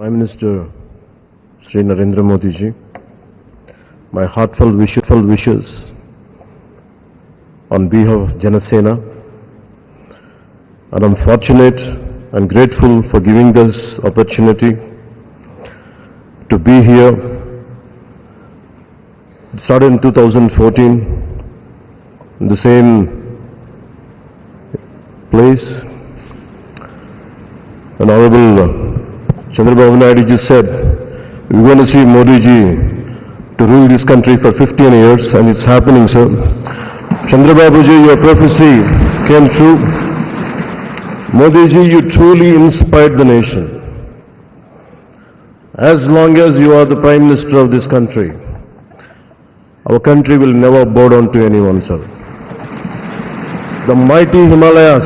Prime Minister Shri Narendra Modi ji, my heartfelt wishes on behalf of Janasena, and I'm fortunate and grateful for giving this opportunity to be here. It started in 2014 in the same place. And Honorable Chandrababu Naidu ji said, we're going to see Modi ji to rule this country for 15 years, and it's happening, sir. Chandrababu ji, your prophecy came true. Modi ji, you truly inspired the nation. As long as you are the Prime Minister of this country, our country will never bow down to anyone, sir. The mighty Himalayas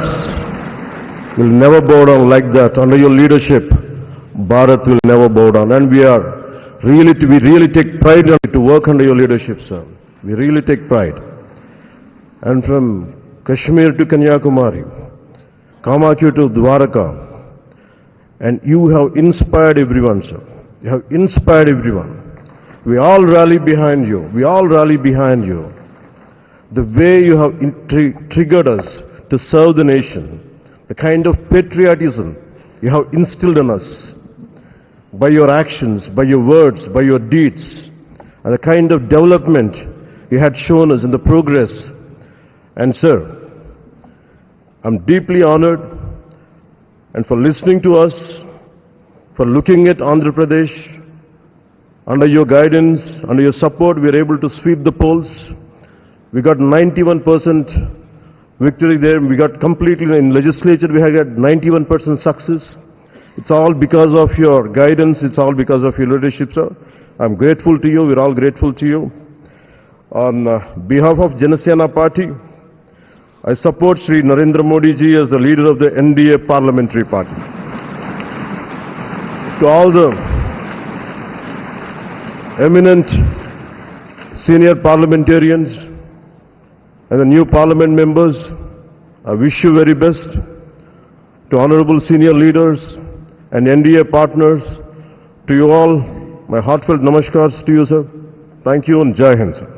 will never bow down like that. Under your leadership, Bharat will never bow down. And we really take pride to work under your leadership, sir. We really take pride. And from Kashmir to Kanyakumari, Kamakya to Dwaraka, and you have inspired everyone, sir. You have inspired everyone. We all rally behind you. We all rally behind you. The way you have triggered us to serve the nation, the kind of patriotism you have instilled in us by your actions, by your words, by your deeds, and the kind of development you had shown us in the progress. And sir, I'm deeply honored and for listening to us, for looking at Andhra Pradesh. Under your guidance, under your support, we are able to sweep the polls. We got 91% victory there. We got completely in legislature, we had 91% success. It's all because of your guidance. It's all because of your leadership, sir. I'm grateful to you. We're all grateful to you. On behalf of Janasena Party, I support Shri Narendra Modi ji as the leader of the NDA Parliamentary Party. To all the eminent senior parliamentarians and the new parliament members, I wish you very best. To honorable senior leaders and NDA partners, to you all, my heartfelt namaskars to you, sir. Thank you and Jai Hind, sir.